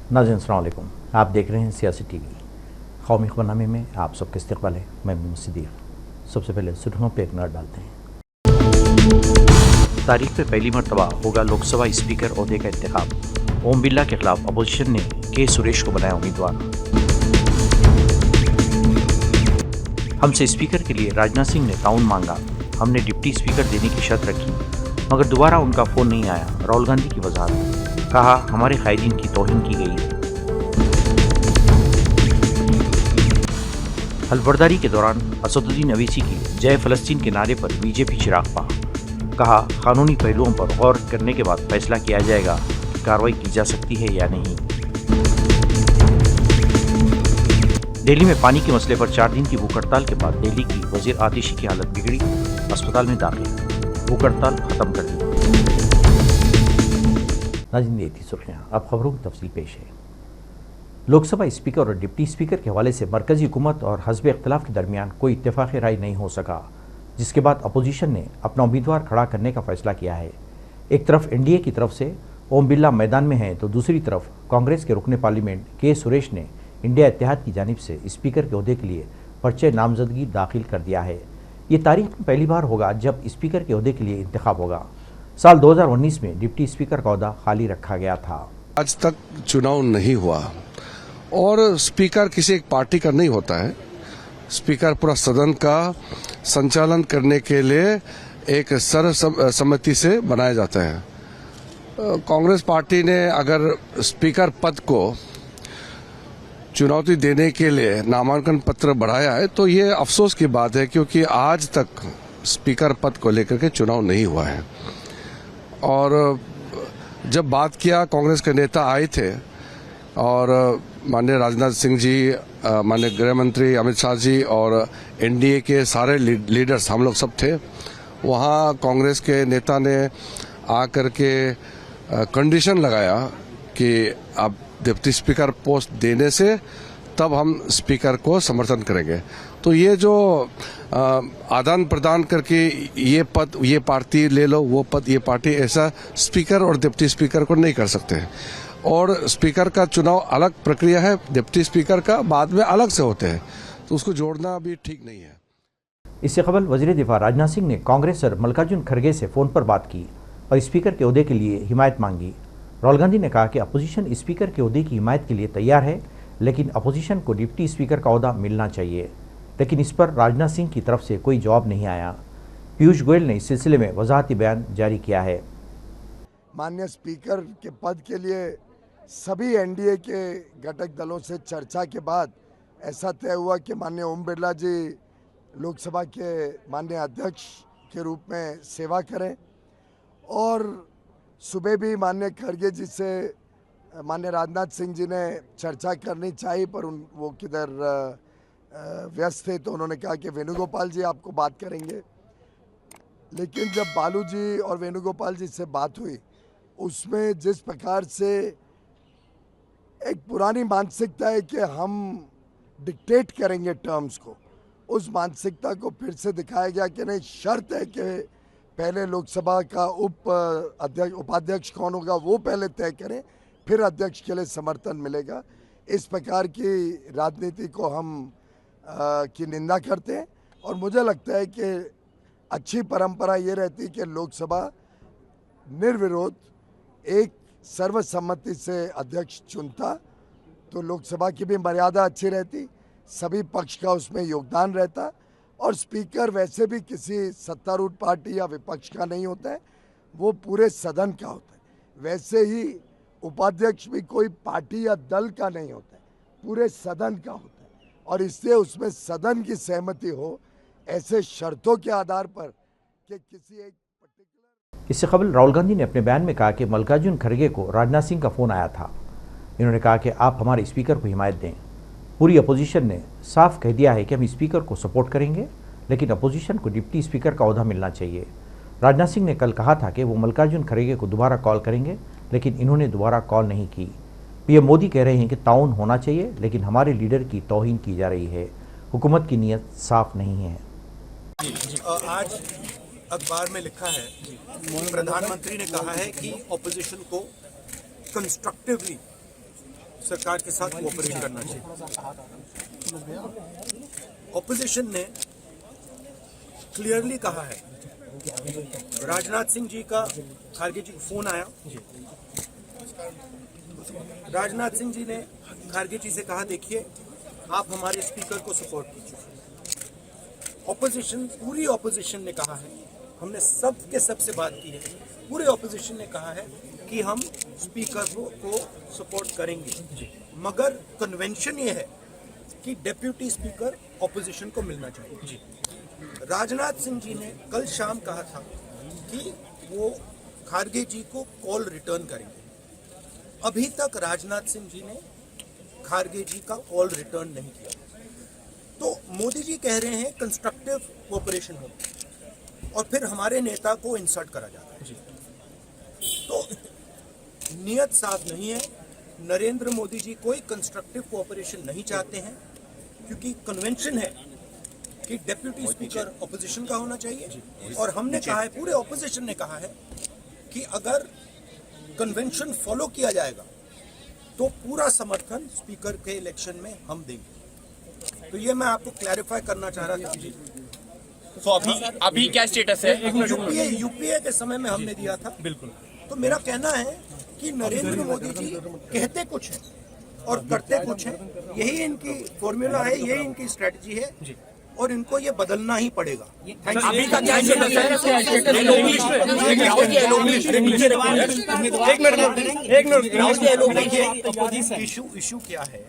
नाज़रीन अस्सलाम वालेकुम, आप देख रहे हैं सियासी टीवी। कौमी खबरनामे में आप सबका इस्तकबाल है। मैं मोहम्मद सिद्दीक़। सबसे पहले सुर्खियों पर एक नज़र डालते हैं। तारीख में पहली मरतबा होगा लोकसभा स्पीकर ओहदे का इंतखाब। ओम बिरला के खिलाफ अपोजिशन ने के सुरेश को बनाया उम्मीदवार। हमसे स्पीकर के लिए राजनाथ सिंह ने ताउन मांगा। हमने डिप्टी स्पीकर देने की शर्त रखी, मगर दोबारा उनका फ़ोन नहीं आया। राहुल गांधी की वजाहत, कहा हमारे कायदीन की तौहीन की गई है। हल्फबर्दारी के दौरान असदुद्दीन अवैसी की जय फ़लस्तीन के नारे पर बीजेपी चिराग पा, कहा कानूनी पहलुओं पर गौर करने के बाद फैसला किया जाएगा कि कार्रवाई की जा सकती है या नहीं। दिल्ली में पानी के मसले पर 4 दिन की भूख हड़ताल के बाद दिल्ली की वजीर आतिशी की हालत बिगड़ी, अस्पताल में दाखिल। भूख हड़ताल खत्म कर दी। नाज़रीन, ये थी सुर्खियां। अब खबरों की तफसील पेश है। लोकसभा स्पीकर और डिप्टी स्पीकर के हवाले से मरकजी हुकूमत और हज़ब इख्तिलाफ के दरमियान कोई इत्तेफाक़ राय नहीं हो सका, जिसके बाद अपोजिशन ने अपना उम्मीदवार खड़ा करने का फैसला किया है। एक तरफ एनडीए की तरफ से ओम बिरला मैदान में हैं, तो दूसरी तरफ कांग्रेस के रुकने पार्लियामेंट के सुरेश ने इंडिया इत्तेहाद की जानिब से स्पीकर के ओहदे के लिए पर्चे नामजदगी दाखिल कर दिया है। ये तारीख में पहली बार होगा जब स्पीकर के ओहदे के लिए इंतखाब होगा। साल 2019 में डिप्टी स्पीकर का ओहदा खाली रखा गया था। आज तक चुनाव नहीं हुआ और स्पीकर किसी एक पार्टी का नहीं होता है। स्पीकर पूरा सदन का संचालन करने के लिए एक सर्वसम्मति से बनाया जाता है। कांग्रेस पार्टी ने अगर स्पीकर पद को चुनौती देने के लिए नामांकन पत्र बढ़ाया है तो ये अफसोस की बात है, क्योंकि आज तक स्पीकर पद को लेकर के चुनाव नहीं हुआ है। और जब बात किया, कांग्रेस के नेता आए थे और माननीय राजनाथ सिंह जी, माननीय गृह मंत्री अमित शाह जी और एनडीए के सारे लीडर्स, हम लोग सब थे वहाँ। कांग्रेस के नेता ने आकर के कंडीशन लगाया कि अब डिप्टी स्पीकर पोस्ट देने से तब हम स्पीकर को समर्थन करेंगे। तो ये जो आदान प्रदान करके ये पद ये पार्टी ले लो, वो पद ये पार्टी, ऐसा स्पीकर और डिप्टी स्पीकर को नहीं कर सकते। और स्पीकर का चुनाव अलग प्रक्रिया है, डिप्टी स्पीकर का बाद में अलग से होते हैं, तो उसको जोड़ना भी ठीक नहीं है। इससे कबल वज़ीर दिफा राजनाथ सिंह ने कांग्रेस और मल्लिकार्जुन खड़गे से फ़ोन पर बात की और स्पीकर के ओहदे के लिए हिमायत मांगी। राहुल गांधी ने कहा कि अपोजिशन स्पीकर के ओहदे की हिमायत के लिए तैयार है, लेकिन अपोजिशन को डिप्टी स्पीकर का ओहदा मिलना चाहिए। लेकिन इस पर राजनाथ सिंह की तरफ से कोई जवाब नहीं आया। पीयूष गोयल ने इस सिलसिले में वजाहती बयान जारी किया है। माननीय स्पीकर के पद के लिए सभी एनडीए के घटक दलों से चर्चा के बाद ऐसा तय हुआ कि माननीय ओम बिरला जी लोकसभा के माननीय अध्यक्ष के रूप में सेवा करें। और सुबह भी माननीय खड़गे जी से माननीय राजनाथ सिंह जी ने चर्चा करनी चाहिए, पर वो किधर व्यस्त थे, तो उन्होंने कहा कि वेणुगोपाल जी आपको बात करेंगे। लेकिन जब बालू जी और वेणुगोपाल जी से बात हुई, उसमें जिस प्रकार से एक पुरानी मानसिकता है कि हम डिक्टेट करेंगे टर्म्स को, उस मानसिकता को फिर से दिखाया गया कि नहीं, शर्त है कि पहले लोकसभा का उपाध्यक्ष कौन होगा वो पहले तय करें, फिर अध्यक्ष के लिए समर्थन मिलेगा। इस प्रकार की राजनीति को हम की निंदा करते हैं और मुझे लगता है कि अच्छी परंपरा ये रहती है कि लोकसभा निर्विरोध एक सर्वसम्मति से अध्यक्ष चुनता, तो लोकसभा की भी मर्यादा अच्छी रहती, सभी पक्ष का उसमें योगदान रहता। और स्पीकर वैसे भी किसी सत्तारूढ़ पार्टी या विपक्ष का नहीं होता है, वो पूरे सदन का होता है। वैसे ही उपाध्यक्ष भी कोई पार्टी या दल का नहीं होता है, पूरे सदन का होता है। और इसलिए उसमें सदन की सहमति हो, ऐसे शर्तों के आधार पर कि किसी एक पर्टिकुलर। इससे कबल राहुल गांधी ने अपने बयान में कहा कि मल्लिकार्जुन खड़गे को राजनाथ सिंह का फ़ोन आया था। इन्होंने कहा कि आप हमारे स्पीकर को हिमायत दें। पूरी अपोजिशन ने साफ कह दिया है कि हम स्पीकर को सपोर्ट करेंगे, लेकिन अपोजिशन को डिप्टी स्पीकर का ओहदा मिलना चाहिए। राजनाथ सिंह ने कल कहा था कि वो मल्लिकार्जुन खड़गे को दोबारा कॉल करेंगे, लेकिन इन्होंने दोबारा कॉल नहीं की। पीएम मोदी कह रहे हैं कि ताउन होना चाहिए, लेकिन हमारे लीडर की तौहीन की जा रही है। हुकूमत की नीयत साफ नहीं है। आज अखबार में लिखा है, प्रधानमंत्री ने कहा है कि ऑपोजिशन को कंस्ट्रक्टिवली सरकार के साथ कोऑपरेट करना चाहिए। ऑपोजिशन ने क्लियरली कहा है, राजनाथ सिंह जी का खारगे जी को फोन आया, राजनाथ सिंह जी ने खारगे जी से कहा देखिए आप हमारे स्पीकर को सपोर्ट कीजिए। ऑपोजिशन, पूरी ऑपोजिशन ने कहा है, हमने सबसे बात की है, पूरे ऑपोजिशन ने कहा है कि हम स्पीकर को सपोर्ट करेंगे, मगर कन्वेंशन ये है कि डिप्टी स्पीकर ऑपोजिशन को मिलना चाहिए। राजनाथ सिंह जी ने कल शाम कहा था कि वो खारगे जी को कॉल रिटर्न करेंगे। अभी तक राजनाथ सिंह जी ने खारगे जी का कॉल रिटर्न नहीं किया। तो मोदी जी कह रहे हैं कंस्ट्रक्टिव कोऑपरेशन हो, और फिर हमारे नेता को इंसल्ट करा जाता है। तो नियत साफ नहीं है। नरेंद्र मोदी जी कोई कंस्ट्रक्टिव कोऑपरेशन नहीं चाहते हैं, क्योंकि कन्वेंशन है कि डिप्टी स्पीकर ऑपोजिशन का होना चाहिए, और हमने कहा है, पूरे ऑपोजिशन ने कहा है कि अगर कन्वेंशन फॉलो किया जाएगा तो पूरा समर्थन स्पीकर के इलेक्शन में हम देंगे। तो ये मैं आपको क्लैरिफाई करना चाह रहा था। तो अभी क्या स्टेटस है? यूपीए के समय में हमने दिया था। बिल्कुल। तो मेरा कहना है कि नरेंद्र मोदी जी कहते कुछ हैं और करते कुछ हैं, यही इनकी फॉर्मूला है, यही इनकी स्ट्रेटजी है, और इनको ये बदलना ही पड़ेगा। अभी का क्या स्टेटस है? इशू क्या है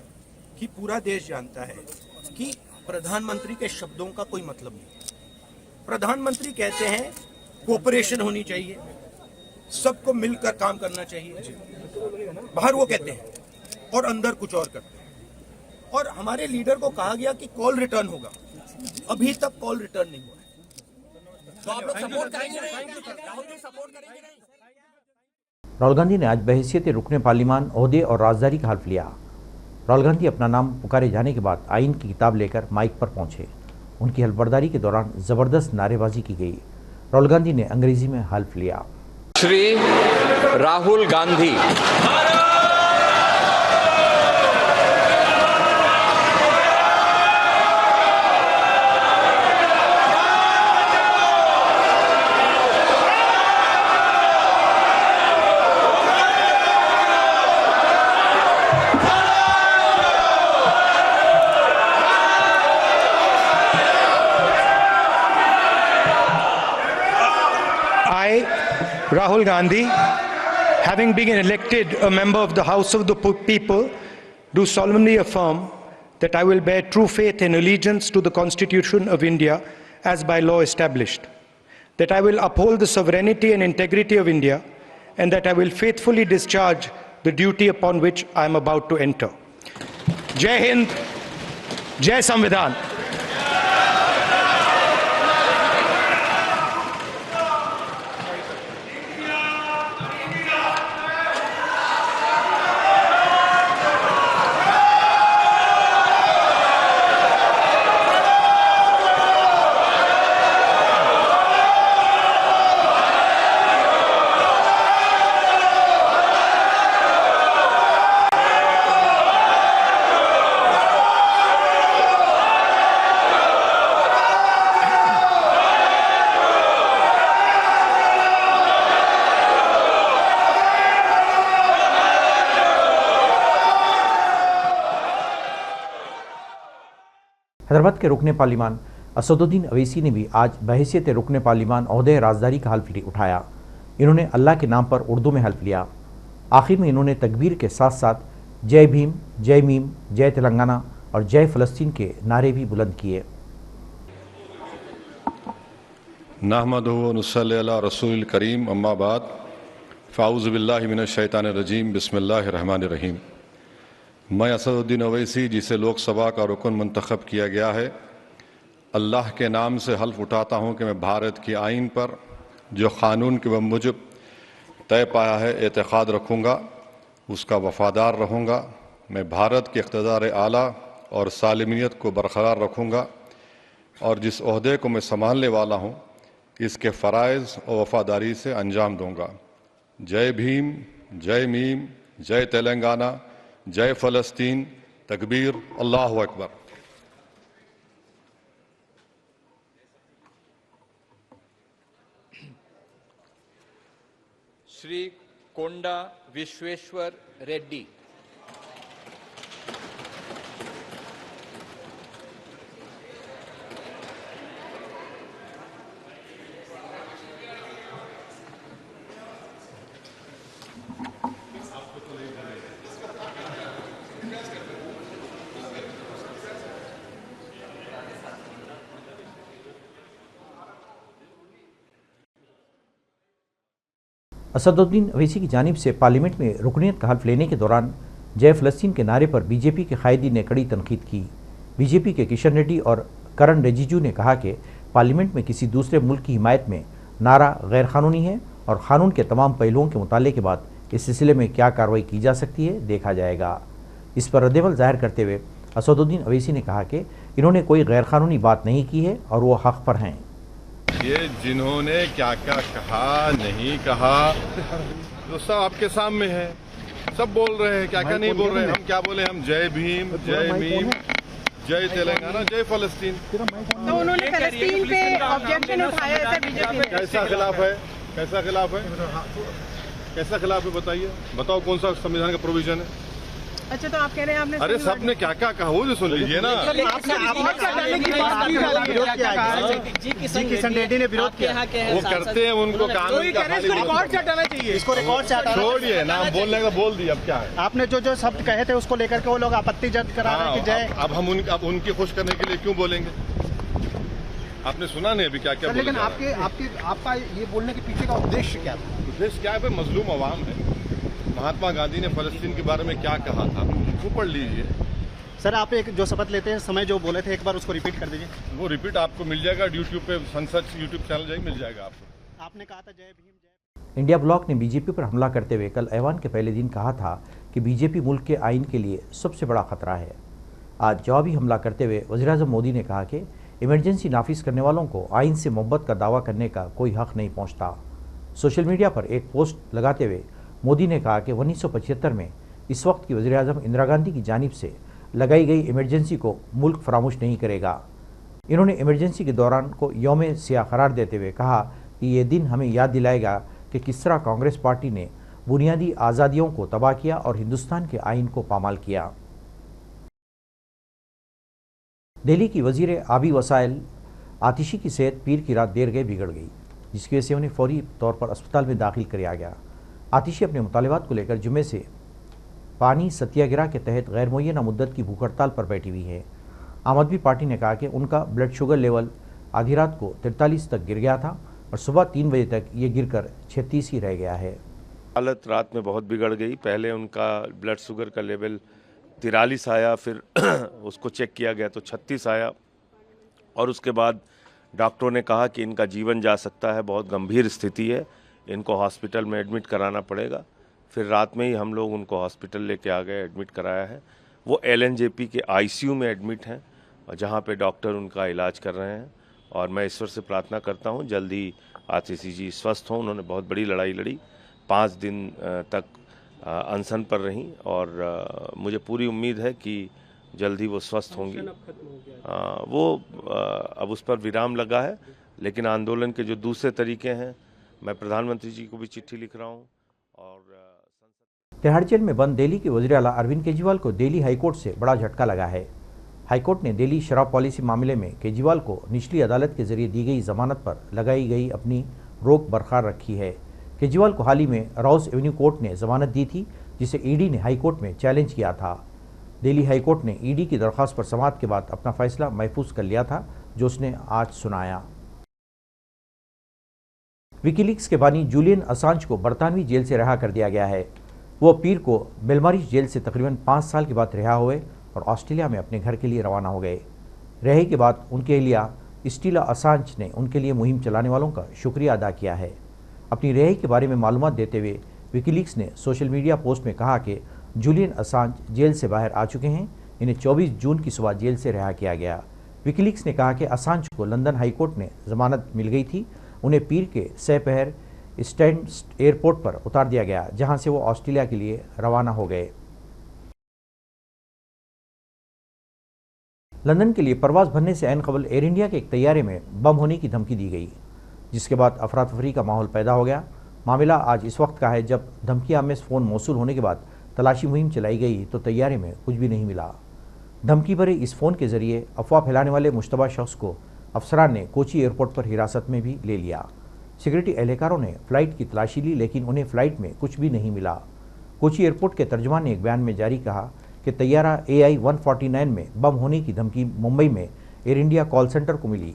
कि पूरा देश जानता है कि प्रधानमंत्री के शब्दों का कोई मतलब नहीं। प्रधानमंत्री कहते हैं कोऑपरेशन होनी चाहिए, सबको मिलकर काम करना चाहिए, बाहर वो कहते हैं और अंदर कुछ और करते हैं। और हमारे लीडर को कहा गया कि कॉल रिटर्न होगा, अभी तक कॉल रिटर्न नहीं हुआ है। तो आप लोग सपोर्ट करेंगे नहीं? राहुल जी सपोर्ट करेंगे नहीं? राहुल गांधी ने आज बहैसियत रुकने पार्लिमान ओहदे और राजदारी का हल्फ लिया। राहुल गांधी अपना नाम पुकारे जाने के बाद आइन की किताब लेकर माइक पर पहुंचे। उनकी हल्फबर्दारी के दौरान जबरदस्त नारेबाजी की गई। राहुल गांधी ने अंग्रेजी में हल्फ लिया। Shri Rahul Gandhi Rahul Gandhi, having been elected a member of the House of the People, do solemnly affirm that I will bear true faith and allegiance to the Constitution of India as by law established, that I will uphold the sovereignty and integrity of India, and that I will faithfully discharge the duty upon which I am about to enter. Jai Hind, Jai Samvidhan. Hyderabad के रुकने parliament Asaduddin Owaisi ने भी आज बहैसियत रुकने parliament ओहदे राजदारी का हल्फ उठाया। इन्होंने अल्लाह के नाम पर उर्दू में हल्फ लिया। आखिर में इन्होंने तकबीर के साथ साथ जय भीम, जय मीम, जय तेलंगाना और जय फ़लस्तीन के नारे भी बुलंद किए। नहमदुहु व नुसल्ली अला रसूलिल करीम, अम्मा बाद, फ़ाऊज़ु बिल्लाहि मिनश शैतानिर रजीम, बिस्मिल्लाहिर रहमानिर रहीम। मैं असदुद्दीन अवैसी, जिसे लोकसभा का रुकन मंतखब किया गया है, अल्लाह के नाम से हल्फ उठाता हूँ कि मैं भारत की आइन पर जो क़ानून के मुजब तय पाया है एतक़ाद रखूँगा, उसका वफ़ादार रहूँगा। मैं भारत के इक़्तिदार आला और सालिमियत को बरकरार रखूँगा और जिस ओहदे को मैं संभालने वाला हूँ इसके फ़राइज़ और वफ़ादारी से अंजाम दूँगा। जय भीम, जय मीम, जय तेलंगाना, जय फ़लस्तीन, तकबीर, अल्लाहु अकबर। श्री कोंडा विश्वेश्वर रेड्डी। असदुद्दीन अवैसी की जानिब से पार्लियामेंट में रुकनीत का हल्फ लेने के दौरान जय फ़लस्तीन के नारे पर बीजेपी के कायदी ने कड़ी तनकीद की। बीजेपी के किशन रेड्डी और करण रिजिजू ने कहा कि पार्लियामेंट में किसी दूसरे मुल्क की हिमायत में नारा गैर कानूनी है और कानून के तमाम पहलुओं के मुताले के बाद इस सिलसिले में क्या कार्रवाई की जा सकती है देखा जाएगा। इस पर रद्देअमल जाहिर करते हुए असदुद्दीन अवैसी ने कहा कि इन्होंने कोई गैर कानूनी बात नहीं की है और वो हक पर हैं। ये जिन्होंने क्या क्या कहा नहीं कहा तो सब आपके सामने है, सब बोल रहे हैं, क्या क्या नहीं बोल रहे हैं। हम क्या बोले, हम जय भीम, जय तेलंगाना, जय फ़लस्तीन। तो उन्होंने फ़लस्तीन पे ऑब्जेक्शन उठाया है बीजेपी। कैसा खिलाफ है, कैसा खिलाफ है, कैसा खिलाफ है बताइए, बताओ कौन सा संविधान का प्रोविजन है। अच्छा, तो आप कह रहे हैं आपने अरे सबने क्या क्या कहा वो भी सुन लीजिए ना। किशन रेड्डी ने विरोध किया। वो करते हैं, उनको कानून का रिकॉर्ड से हटाना चाहिए, इसको रिकॉर्ड से हटाना। छोड़िए ना, हम बोलने का बोल दिए, अब क्या है। आपने जो शब्द कहे थे उसको लेकर के वो लोग आपत्ति जब्त करा रहे हैं कि जय। अब हम उनकी खुश करने के लिए क्यों बोलेंगे, आपने सुना नहीं अभी क्या क्या। लेकिन आपका ये बोलने के पीछे का उद्देश्य क्या था? उद्देश्य क्या है, मजलूम अवाम है। महात्मा गांधी ने फ़लस्तीन के बारे में क्या कहा था वो पढ़ लीजिए। सर, आप एक जो शपथ लेते हैं समय जो बोले थे एक बार उसको रिपीट कर दीजिए। वो रिपीट आपको मिल जाएगा यूट्यूब पे, संसद यूट्यूब चैनल जाए मिल जाएगा आपको। आपने कहा था जय भीम जय। इंडिया ब्लॉक ने बीजेपी पर हमला करते हुए कल ऐवान के पहले दिन कहा था कि बीजेपी मुल्क के आइन के लिए सबसे बड़ा खतरा है। आज जवाबी हमला करते हुए वज़ीर-ए-आज़म मोदी ने कहा कि इमरजेंसी नाफिज करने वालों को आइन से मोहब्बत का दावा करने का कोई हक नहीं पहुँचता। सोशल मीडिया पर एक पोस्ट लगाते हुए मोदी ने कहा कि 1975 में इस वक्त की वज़ीर-ए-आज़म इंदिरा गांधी की जानिब से लगाई गई इमरजेंसी को मुल्क फरामोश नहीं करेगा। इन्होंने इमरजेंसी के दौरान को यौम सियाह करार देते हुए कहा कि ये दिन हमें याद दिलाएगा कि किस तरह कांग्रेस पार्टी ने बुनियादी आज़ादियों को तबाह किया और हिंदुस्तान के आइन को पामाल किया। दिल्ली की वज़ीर आबी वसाइल आतिशी की सेहत पीर की रात देर गए बिगड़ गई, जिसकी वजह से उन्हें फौरी तौर पर अस्पताल में दाखिल किया गया। आतिशी अपने मुतालिबात को लेकर जुम्मे से पानी सत्याग्रह के तहत गैर मुअय्यना मुद्दत की भूख हड़ताल पर बैठी हुई है। आम आदमी पार्टी ने कहा कि उनका ब्लड शुगर लेवल आधी रात को 43 तक गिर गया था और सुबह 3 बजे तक ये गिरकर 36 ही रह गया है। हालत रात में बहुत बिगड़ गई। पहले उनका ब्लड शुगर का लेवल 43 आया, फिर उसको चेक किया गया तो 36 आया और उसके बाद डॉक्टरों ने कहा कि इनका जीवन जा सकता है, बहुत गंभीर स्थिति है, इनको हॉस्पिटल में एडमिट कराना पड़ेगा। फिर रात में ही हम लोग उनको हॉस्पिटल लेके आ गए, एडमिट कराया है। वो LNJP के ICU में एडमिट हैं और जहाँ पे डॉक्टर उनका इलाज कर रहे हैं और मैं ईश्वर से प्रार्थना करता हूँ जल्दी आतिशी जी स्वस्थ हों। उन्होंने बहुत बड़ी लड़ाई लड़ी, 5 दिन तक अनशन पर रहीं और मुझे पूरी उम्मीद है कि जल्दी वो स्वस्थ होंगी। अब उस पर विराम लगा है, लेकिन आंदोलन के जो दूसरे तरीके हैं, मैं प्रधानमंत्री जी को भी चिट्ठी लिख रहा हूँ। और तिहाड़ जेल में बंद दिल्ली के वज़ीर आला अरविंद केजरीवाल को दिल्ली हाईकोर्ट से बड़ा झटका लगा है। हाईकोर्ट ने दिल्ली शराब पॉलिसी मामले में केजरीवाल को निचली अदालत के जरिए दी गई जमानत पर लगाई गई अपनी रोक बरकरार रखी है। केजरीवाल को हाल ही में राउस एवेन्यू कोर्ट ने जमानत दी थी, जिसे ईडी ने हाईकोर्ट में चैलेंज किया था। दिल्ली हाईकोर्ट ने ईडी की दरख्वास्त पर समाअत के बाद अपना फैसला महफूज कर लिया था, जो उसने आज सुनाया। विकीलीक्स के बानी जूलियन असांज को बरतानवी जेल से रिहा कर दिया गया है। वो पीर को बेलमारिश जेल से तकरीबन 5 साल के बाद रिहा हुए और ऑस्ट्रेलिया में अपने घर के लिए रवाना हो गए। रिहाई के बाद उनके एहलिया स्टीला असांज ने उनके लिए मुहिम चलाने वालों का शुक्रिया अदा किया है। अपनी रिहाई के बारे में मालूमात देते हुए विकीलीक्स ने सोशल मीडिया पोस्ट में कहा कि जूलियन असांज जेल से बाहर आ चुके हैं। इन्हें 24 जून की सुबह जेल से रिहा किया गया। विकीलीक्स ने कहा कि असांज को लंदन हाईकोर्ट ने जमानत मिल गई थी। उन्हें पीर के सपहर स्टैंड एयरपोर्ट पर उतार दिया गया, जहां से वो ऑस्ट्रेलिया के लिए रवाना हो गए। लंदन के लिए परवाज भरने से ऐन कबल एयर इंडिया के एक तैयारे में बम होने की धमकी दी गई, जिसके बाद अफरा तफरी का माहौल पैदा हो गया। मामला आज इस वक्त का है जब धमकी आमेज फ़ोन मौसूल होने के बाद तलाशी मुहिम चलाई गई तो तैयारे में कुछ भी नहीं मिला। धमकी भरे इस फ़ोन के जरिए अफवाह फैलाने वाले मुश्तबा शख्स को अफसरान ने कोची एयरपोर्ट पर हिरासत में भी ले लिया। सिक्योरिटी एहलकारों ने फ़्लाइट की तलाशी ली, लेकिन उन्हें फ़्लाइट में कुछ भी नहीं मिला। कोची एयरपोर्ट के तर्जुमान ने एक बयान में जारी कहा कि तैयारा AI-149 में बम होने की धमकी मुंबई में एयर इंडिया कॉल सेंटर को मिली।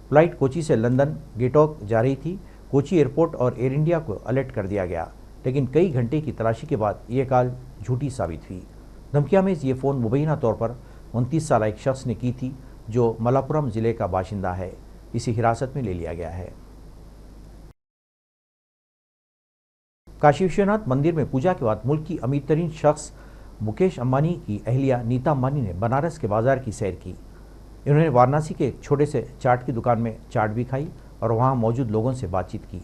फ़्लाइट कोची से लंदन गेटॉक जा रही थी। कोची एयरपोर्ट और एयर इंडिया को अलर्ट कर दिया गया, लेकिन कई घंटे की तलाशी के बाद ये कॉल झूठी साबित हुई। धमकिया में ये फ़ोन मुबैना तौर पर 29 साल एक शख्स ने की थी जो मलापुरम ज़िले का बाशिंदा है। इसे हिरासत में ले लिया गया है। काशी विश्वनाथ मंदिर में पूजा के बाद मुल्क की अमीर तरीन शख्स मुकेश अंबानी की अहलिया नीता अंबानी ने बनारस के बाजार की सैर की। इन्होंने वाराणसी के एक छोटे से चाट की दुकान में चाट भी खाई और वहां मौजूद लोगों से बातचीत की।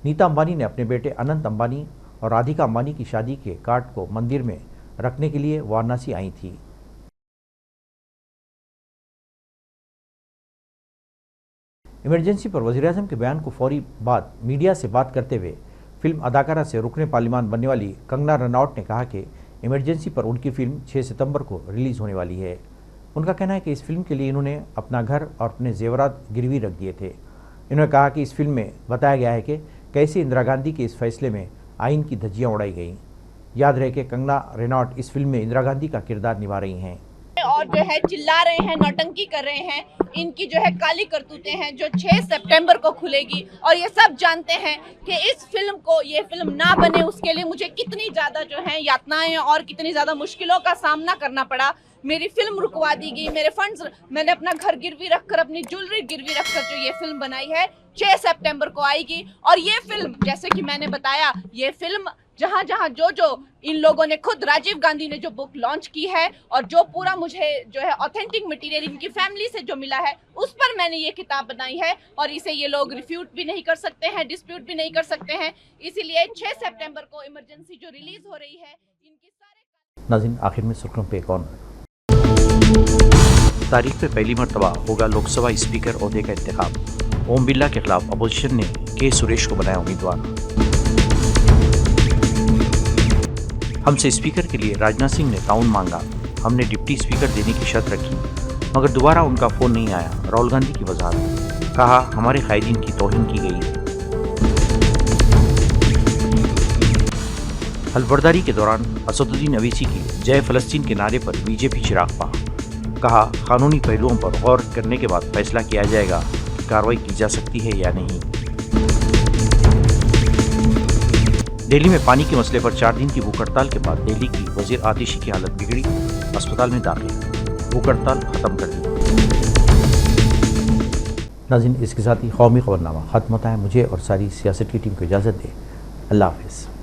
नीता अंबानी ने अपने बेटे अनंत अंबानी और राधिका अंबानी की शादी के कार्ड को मंदिर में रखने के लिए वाराणसी आई थी। इमरजेंसी पर वज़ीर-ए-आज़म के बयान को फौरी बाद मीडिया से बात करते हुए फिल्म अदाकारा से रुकने पार्लिमान बनने वाली कंगना रनौत ने कहा कि इमरजेंसी पर उनकी फिल्म 6 सितंबर को रिलीज़ होने वाली है। उनका कहना है कि इस फिल्म के लिए इन्होंने अपना घर और अपने जेवरात गिरवी रख दिए थे। इन्होंने कहा कि इस फिल्म में बताया गया है कि कैसे इंदिरा गांधी के इस फैसले में आइन की धज्जियां उड़ाई गईं। याद रहे कि कंगना रनौत इस फिल्म में इंदिरा गांधी का किरदार निभा रही हैं और जो है चिल्ला रहे हैं, नौटंकी कर रहे हैं। इनकी जो है काली करतूतें हैं जो 6 सितंबर को खुलेगी और ये सब जानते हैं कि इस फिल्म को, ये फिल्म ना बने उसके लिए मुझे कितनी ज़्यादा जो है यातनाएं और कितनी ज़्यादा मुश्किलों का सामना करना पड़ा। मेरी फिल्म रुकवा दी गई, मेरे फंड्स, मैंने अपना घर गिरवी रखकर, अपनी ज्वेलरी गिरवी रखकर जो ये फिल्म बनाई है 6 सितंबर को आएगी। और ये फिल्म, जैसे कि मैंने बताया, ये फिल्म जहाँ जहाँ जो इन लोगों ने, खुद राजीव गांधी ने जो बुक लॉन्च की है और जो पूरा मुझे जो है ऑथेंटिक मटेरियल इनकी फैमिली से जो मिला है उस पर मैंने ये किताब बनाई है और इसे ये लोग रिफ्यूट भी नहीं कर सकते हैं, डिस्प्यूट भी नहीं कर सकते हैं। इसीलिए 6 सितंबर को इमरजेंसी जो रिलीज हो रही है, इनकी सारे। नाज़रीन, आखिर में सुर्खियों पे कौन तारीख पे पहली मरतबा होगा लोकसभा स्पीकर ओहदे का इंतखाब। ओम बिरला के खिलाफ अपोजिशन ने के सुरेश को बनाया उम्मीदवार। हमसे स्पीकर के लिए राजनाथ सिंह ने ताउन मांगा, हमने डिप्टी स्पीकर देने की शर्त रखी, मगर दोबारा उनका फ़ोन नहीं आया। राहुल गांधी की वजाहत, कहा हमारे कायदीन की तौहीन की गई है। हल्फबर्दारी के दौरान असदुद्दीन अवीसी की जय फ़लस्तीन के नारे पर बीजेपी चिराग पा, कहा कानूनी पहलुओं पर गौर करने के बाद फैसला किया जाएगा कि कार्रवाई की जा सकती है या नहीं। दिल्ली में पानी के मसले पर 4 दिन की भूख हड़ताल के बाद दिल्ली की वजीर आतिशी की हालत बिगड़ी, अस्पताल में दाखिल, भूख हड़ताल खत्म कर दी। नाज़रीन, इसके साथ ही कौमी खबरनामा खत्म होता है। मुझे और सारी सियासत की टीम को इजाज़त दें। अल्लाह हाफ़िज़।